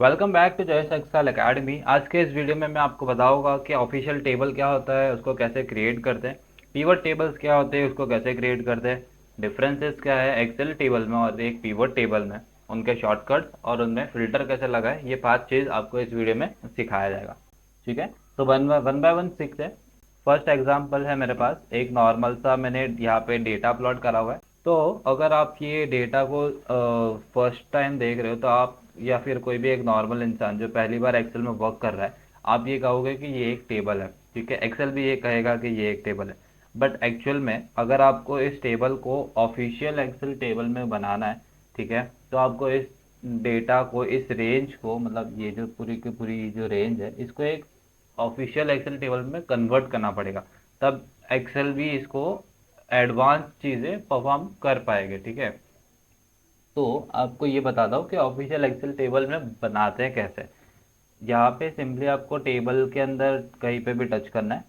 Welcome back to Jayesh Excel academy. आज के इस वीडियो में मैं आपको बताऊंगा कि ऑफिशियल टेबल क्या होता है, उसको कैसे क्रिएट करते हैं। पीवट टेबल्स क्या होते हैं, उसको कैसे क्रिएट करते हैं। डिफरेंसेस क्या है एक्सेल टेबल में और एक पीवट टेबल में, उनके शॉर्टकट्स और उनमें फिल्टर कैसे लगाए, ये 5 चीज़ आपको इस वीडियो में सिखाया जाएगा। ठीक है, तो वन बाय वन सीखते हैं। फर्स्ट एग्जांपल है मेरे पास, एक नॉर्मल सा मैंने यहाँ पे डेटा प्लॉट करा हुआ है। तो अगर आप ये डेटा को फर्स्ट टाइम देख रहे हो, तो आप या फिर कोई भी एक नॉर्मल इंसान जो पहली बार एक्सेल में वर्क कर रहा है, आप ये कहोगे कि ये एक टेबल है। ठीक है, एक्सेल भी ये कहेगा कि ये एक टेबल है। बट एक्चुअल में अगर आपको इस टेबल को ऑफिशियल एक्सेल टेबल में बनाना है, ठीक है, तो आपको इस डेटा को, इस रेंज को, मतलब ये जो पूरी की पूरी जो रेंज है, इसको एक ऑफिशियल एक्सेल टेबल में कन्वर्ट करना पड़ेगा। तब एक्सेल भी इसको एडवांस चीज़ें परफॉर्म कर पाएंगे। ठीक है, तो आपको ये बताता हूँ कि ऑफिशियल एक्सेल टेबल में बनाते हैं कैसे। यहाँ पे सिंपली आपको टेबल के अंदर कहीं पे भी टच करना है,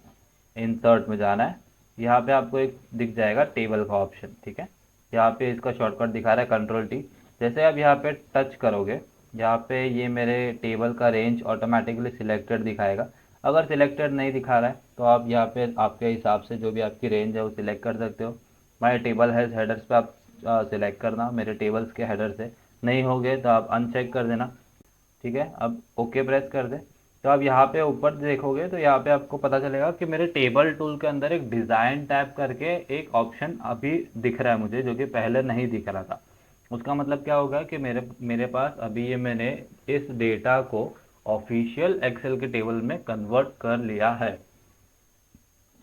इंसर्ट में जाना है। यहाँ पे आपको एक दिख जाएगा टेबल का ऑप्शन। ठीक है, यहाँ पे इसका शॉर्टकट दिखा रहा है कंट्रोल T। जैसे आप यहाँ पे टच करोगे, यहाँ पे ये मेरे टेबल का रेंज ऑटोमेटिकली सिलेक्टेड दिखाएगा। अगर सिलेक्टेड नहीं दिखा रहा है तो आप यहाँ पे आपके हिसाब से जो भी आपकी रेंज है वो सिलेक्ट कर सकते हो। माई टेबल हैज़ हेडर्स पे आप सिलेक्ट करना, मेरे टेबल्स के हेडर से नहीं हो गए तो आप अनचेक कर देना। ठीक है, अब ओके प्रेस कर दे। तो आप यहाँ पे ऊपर देखोगे तो यहाँ पे आपको पता चलेगा कि मेरे टेबल टूल के अंदर एक डिज़ाइन टैब करके एक ऑप्शन अभी दिख रहा है मुझे, जो कि पहले नहीं दिख रहा था। उसका मतलब क्या होगा कि मेरे मेरे पास अभी ये मैंने इस डेटा को ऑफिशियल एक्सेल के टेबल में कन्वर्ट कर लिया है।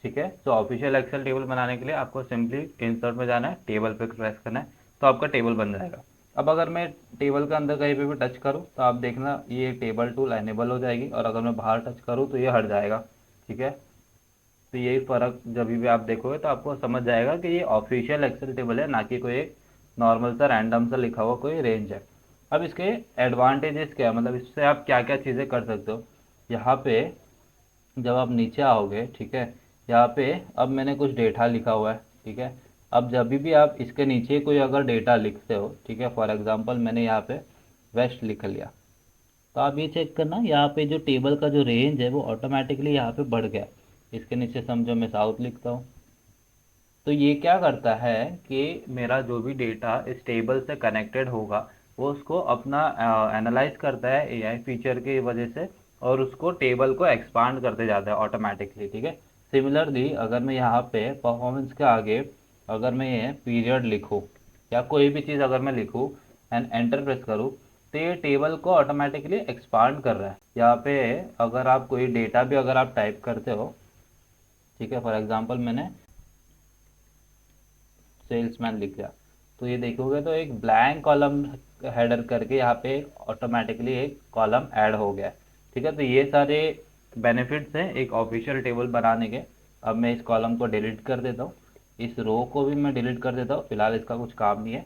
ठीक है, तो ऑफिशियल एक्सेल टेबल बनाने के लिए आपको सिंपली इंसर्ट में जाना है, टेबल पे प्रेस करना है, तो आपका टेबल बन जाएगा। अब अगर मैं टेबल के अंदर कहीं पे भी टच करूँ तो आप देखना ये टेबल टूल एनेबल हो जाएगी, और अगर मैं बाहर टच करूँ तो ये हट जाएगा। ठीक है, तो यही फ़र्क जब भी आप देखोगे तो आपको समझ जाएगा कि ये ऑफिशियल एक्सेल टेबल है, ना कि कोई एक नॉर्मल सा रैंडम सा लिखा हुआ कोई रेंज है। अब इसके एडवांटेजेस क्या है, मतलब इससे आप क्या क्या चीज़ें कर सकते हो। यहाँ पे जब आप नीचे आओगे, ठीक है, यहाँ पे अब मैंने कुछ डेटा लिखा हुआ है। ठीक है, अब जब भी आप इसके नीचे कोई अगर डेटा लिखते हो, ठीक है, फॉर एग्जांपल मैंने यहाँ पे वेस्ट लिख लिया, तो आप ये चेक करना यहाँ पे जो टेबल का जो रेंज है वो ऑटोमेटिकली यहाँ पे बढ़ गया। इसके नीचे समझो मैं साउथ लिखता हूँ, तो ये क्या करता है कि मेरा जो भी डेटा इस टेबल से कनेक्टेड होगा, वो उसको अपना एनालाइज करता है एआई फीचर की वजह से, और उसको टेबल को एक्सपांड करते जाता है ऑटोमेटिकली। ठीक है, सिमिलरली अगर मैं यहाँ पे परफॉर्मेंस के आगे अगर मैं ये पीरियड लिखूँ या कोई भी चीज़ अगर मैं लिखूँ एंड एंटर प्रेस करूँ, तो ये टेबल को ऑटोमेटिकली एक्सपांड कर रहा है। यहाँ पे अगर आप कोई डेटा भी अगर आप टाइप करते हो, ठीक है, फॉर एग्जांपल मैंने सेल्समैन लिख दिया, तो ये देखोगे तो एक ब्लैंक कॉलम हेडर करके यहाँ पे ऑटोमेटिकली एक कॉलम ऐड हो गया है। ठीक है, तो ये सारे बेनिफिट्स हैं एक ऑफिशियल टेबल बनाने के। अब मैं इस कॉलम को डिलीट कर देता हूँ, इस रो को भी मैं डिलीट कर देता हूँ, फिलहाल इसका कुछ काम नहीं है।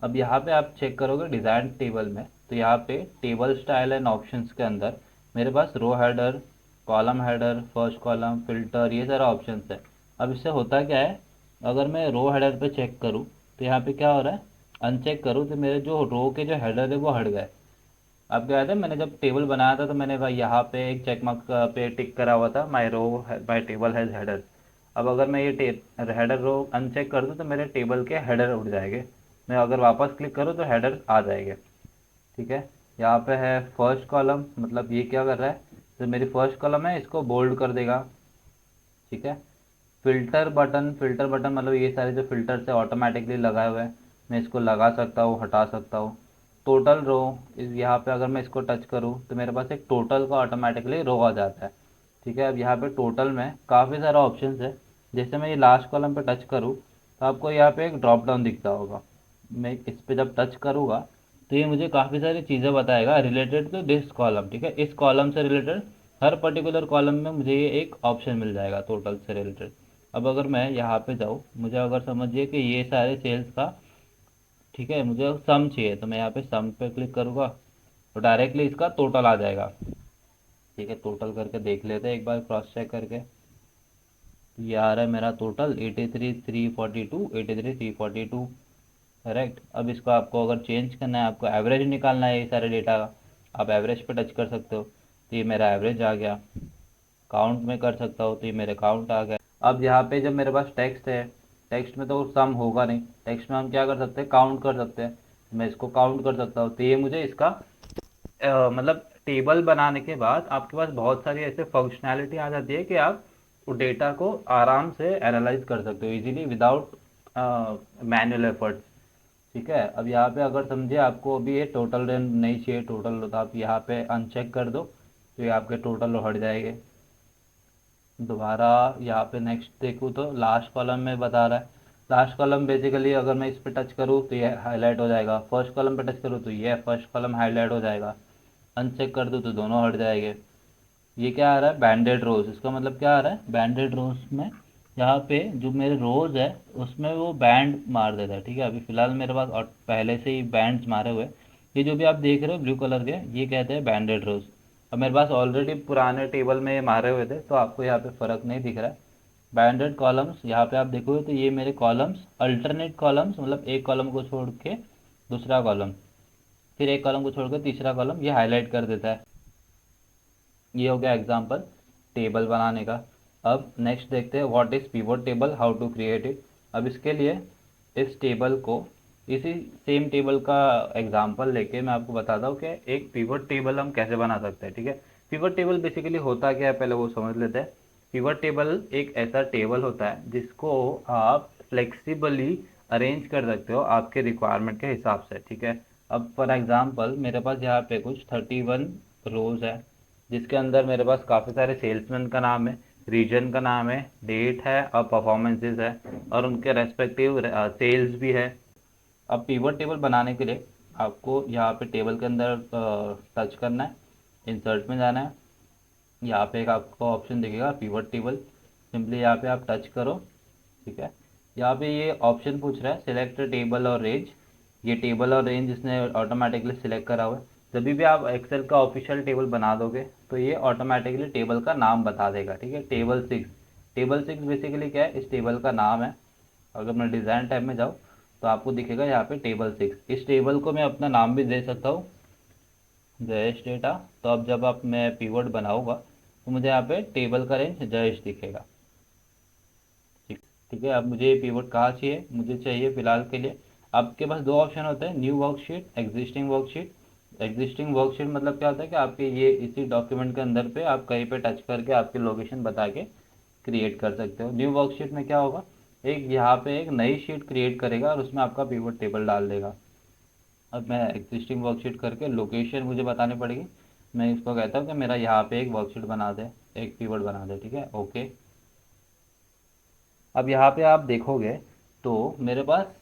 अब यहाँ पे आप चेक करोगे डिज़ाइन टेबल में, तो यहाँ पे टेबल स्टाइल एंड ऑप्शंस के अंदर मेरे पास row header, column header, first column, filter, ये सारा ऑप्शंस है। अब इससे होता क्या है, अगर मैं रो हेडर पे चेक करूँ तो यहाँ पे क्या हो रहा है, अनचेक करूँ तो मेरे जो रो के जो हेडर है वो हट गए। अब क्या था, मैंने जब टेबल बनाया था तो मैंने भाई यहाँ पे एक चेक मार्क पे टिक करा हुआ था, माई टेबल हैज़ हेडर। अब अगर मैं ये हेडर रो अनचेक कर दूँ तो मेरे टेबल के हेडर उड़ जाएंगे। मैं अगर वापस क्लिक करूँ तो हेडर आ जाएंगे। ठीक है, यहाँ पे है फर्स्ट कॉलम, मतलब ये क्या कर रहा है, तो मेरी फर्स्ट कॉलम है इसको बोल्ड कर देगा। ठीक है, फिल्टर बटन मतलब ये सारे जो फिल्टर्स है ऑटोमेटिकली लगाए हुए हैं, मैं इसको लगा सकता हूँ, हटा सकता हूँ। टोटल रो, यहाँ पे अगर मैं इसको टच करूँ तो मेरे पास एक टोटल का ऑटोमेटिकली रो आ जाता है। ठीक है, अब यहाँ पे टोटल में काफ़ी सारा ऑप्शंस है। जैसे मैं ये लास्ट कॉलम पे टच करूँ तो आपको यहाँ पे एक ड्रॉप डाउन दिखता होगा, मैं इस पे जब टच करूँगा तो ये मुझे काफ़ी सारी चीज़ें बताएगा रिलेटेड टू दिस कॉलम। ठीक है, इस कॉलम से रिलेटेड हर पर्टिकुलर कॉलम में मुझे ये एक ऑप्शन मिल जाएगा टोटल से रिलेटेड। अब अगर मैं यहाँ पे जाऊँ, मुझे अगर समझिए कि ये सारे सेल्स का, ठीक है, मुझे सम चाहिए, तो मैं यहाँ पे सम पे क्लिक करूँगा तो डायरेक्टली इसका टोटल आ जाएगा। ठीक है, टोटल करके देख लेते हैं एक बार क्रॉस चेक करके। तो ये आ रहा है मेरा टोटल 83,342, 83,342। करेक्ट। अब इसको आपको अगर चेंज करना है, आपको एवरेज निकालना है ये सारे डेटा का, आप एवरेज पे टच कर सकते हो तो ये मेरा एवरेज आ गया। काउंट में कर सकता हूँ तो ये मेरे काउंट आ गए। अब यहाँ पे जब मेरे पास टेक्स्ट है, टेक्स्ट में तो सम होगा नहीं, टेक्स्ट में हम क्या कर सकते हैं, काउंट कर सकते हैं। मैं इसको काउंट कर सकता हूँ तो ये मुझे इसका मतलब टेबल बनाने के बाद आपके पास बहुत सारी ऐसे फंक्शनैलिटी आ जाती है कि आप उस डेटा को आराम से एनालाइज कर सकते हो इजीली विदाउट मैनुअल एफर्ट्स। ठीक है, अब यहाँ पे अगर समझे आपको अभी ये टोटल रेंज नहीं चाहिए, टोटल तो आप यहाँ पे अनचेक कर दो तो ये आपके टोटल हट जाएंगे। दोबारा यहाँ पे नेक्स्ट देखूँ तो लास्ट कॉलम में बता रहा है। लास्ट कॉलम बेसिकली अगर मैं इस पे टच करूँ तो ये हाईलाइट हो जाएगा, फर्स्ट कॉलम पे टच करूँ तो ये फर्स्ट कॉलम हाईलाइट हो जाएगा, अनचेक कर दूँ तो दोनों हट जाएंगे। ये क्या आ रहा है, बैंडेड रोज। इसका मतलब क्या आ रहा है, बैंडेड रोज में यहाँ पे जो मेरे रोज है उसमें वो बैंड मार देता है। ठीक है, अभी फिलहाल मेरे पास और पहले से ही बैंड्स मारे हुए हैं। ये जो भी आप देख रहे हो ब्लू कलर के, ये कहते हैं बैंडेड रोज। अब मेरे पास ऑलरेडी पुराने टेबल में ये मारे हुए थे तो आपको यहाँ पे फ़र्क नहीं दिख रहा है। बैंडेड कॉलम्स यहाँ पे आप देखोगे तो ये मेरे कॉलम्स अल्टरनेट कॉलम्स, मतलब एक कॉलम को छोड़ के दूसरा कॉलम, फिर एक कॉलम को छोड़कर तीसरा कॉलम, ये हाईलाइट कर देता है। ये हो गया एग्जांपल टेबल बनाने का। अब नेक्स्ट देखते हैं what is pivot table, how to create it. अब इसके लिए इस टेबल को, इसी सेम टेबल का एग्जांपल लेके मैं आपको बताता हूँ कि एक पिवट टेबल हम कैसे बना सकते हैं। ठीक है, पिवट टेबल बेसिकली होता क्या है पहले वो समझ लेते हैं। पिवट टेबल एक ऐसा टेबल होता है जिसको आप फ्लेक्सिबली अरेंज कर सकते हो आपके रिक्वायरमेंट के हिसाब से। ठीक है, अब फॉर एग्जांपल मेरे पास यहाँ पे कुछ 31 रोज है जिसके अंदर मेरे पास काफ़ी सारे सेल्समैन का नाम है, रीजन का नाम है, डेट है और परफॉर्मेंसेस है और उनके रेस्पेक्टिव सेल्स भी है। अब पिवट टेबल बनाने के लिए आपको यहाँ पे टेबल के अंदर टच करना है, इंसर्ट में जाना है। यहाँ पे एक आपको ऑप्शन दिखेगा पिवट टेबल, सिंपली यहाँ पे आप टच करो। ठीक है, यहाँ पे ये ऑप्शन पूछ रहा है सिलेक्ट टेबल और रेंज। ये टेबल और रेंज इसने ऑटोमेटिकली सिलेक्ट करा हुआ है। जब भी आप एक्सेल का ऑफिशियल टेबल बना दोगे तो ये ऑटोमेटिकली टेबल का नाम बता देगा। ठीक है, टेबल 6, टेबल 6 बेसिकली क्या है, इस टेबल का नाम है। अगर मैं डिज़ाइन टैब में जाऊँ तो आपको दिखेगा यहाँ पे टेबल 6। इस टेबल को मैं अपना नाम भी दे सकता हूँ, जयेश डेटा। तो अब जब आप मैं पीवर्ड बनाऊंगा तो मुझे यहाँ पे टेबल का रेंज जयेश दिखेगा। ठीक ठीक है, अब मुझे ये पीवर्ड कहाँ चाहिए, मुझे चाहिए फिलहाल के लिए, आपके पास दो ऑप्शन होते हैं, new worksheet, existing worksheet. Existing worksheet मतलब क्या होता है कि आपके ये इसी डॉक्यूमेंट के अंदर पे आप कहीं पे टच करके आपकी लोकेशन बता के क्रिएट कर सकते हो। न्यू वर्कशीट में क्या होगा, एक यहाँ पे एक नई शीट क्रिएट करेगा और उसमें आपका पीवट टेबल डाल देगा। अब मैं एग्जिस्टिंग वर्कशीट करके लोकेशन मुझे बतानी पड़ेगी। मैं इसको कहता हूँ कि मेरा यहाँ पे एक वर्कशीट बना दे, एक पीवट बना दे। ठीक है, ओके। अब यहाँ पे आप देखोगे तो मेरे पास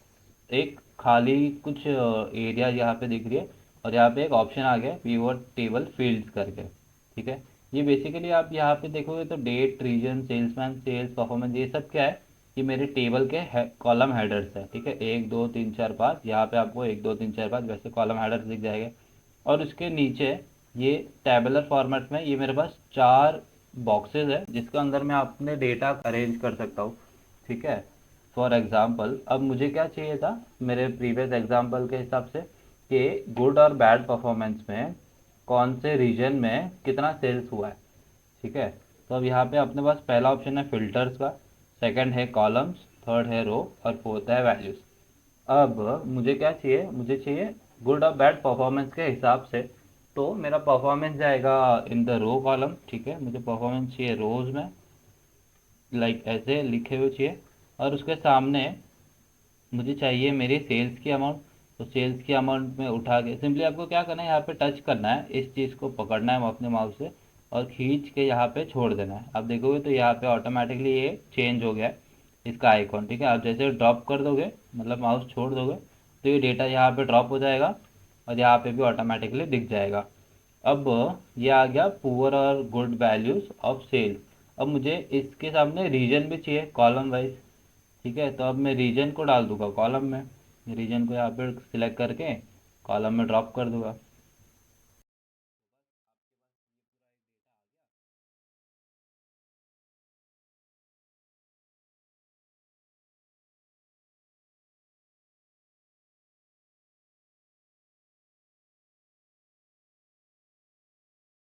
एक खाली कुछ एरिया यहाँ पे दिख रही है और यहाँ पे एक ऑप्शन आ गया पिवट टेबल फील्ड्स करके। ठीक है, ये बेसिकली आप यहाँ पे देखोगे तो date, region, salesman, sales, performance, ये सब क्या है, ये मेरे टेबल के कॉलम हेडर्स है। ठीक है, 1 2 3 4 5, यहाँ पे आपको 1 2 3 4 5 वैसे कॉलम हेडर्स दिख जाएंगे। और उसके नीचे ये टैबुलर फॉर्मेट में ये मेरे पास 4 बॉक्सेस है जिसके अंदर मैं अपने डेटा अरेंज कर सकता हूँ। ठीक है, फॉर एग्जांपल अब मुझे क्या चाहिए था मेरे प्रीवियस एग्जांपल के हिसाब से कि गुड और बैड परफॉर्मेंस में कौन से रीजन में कितना सेल्स हुआ है। ठीक है, तो अब यहाँ पे अपने पास पहला ऑप्शन है फिल्टर्स का, सेकंड है कॉलम्स, थर्ड है रो और फोर्थ है वैल्यूज। अब मुझे क्या चाहिए, मुझे चाहिए गुड और बैड परफॉर्मेंस के हिसाब से। तो मेरा परफॉर्मेंस जाएगा इन द रो कॉलम। ठीक है, मुझे परफॉर्मेंस चाहिए रोज में, लाइक ऐसे लिखे हुए चाहिए। और उसके सामने मुझे चाहिए मेरी सेल्स की अमाउंट। तो सेल्स की अमाउंट में उठा के सिंपली आपको क्या करना है, यहाँ पे टच करना है, इस चीज़ को पकड़ना है अपने माउस से और खींच के यहाँ पे छोड़ देना है। आप देखोगे तो यहाँ पे ऑटोमेटिकली ये चेंज हो गया है इसका आइकॉन। ठीक है, आप जैसे ड्रॉप कर दोगे, मतलब माउस छोड़ दोगे तो ये डेटा यहाँ पे ड्रॉप हो जाएगा और यहाँ पे भी ऑटोमेटिकली दिख जाएगा। अब ये आ गया पुअर और गुड वैल्यूज ऑफ सेल्स। अब मुझे इसके सामने रीजन भी चाहिए कॉलम वाइज। ठीक है, तो अब मैं रीजन को डाल दूंगा कॉलम में, रीजन को यहाँ पे सिलेक्ट करके कॉलम में ड्रॉप कर दूंगा।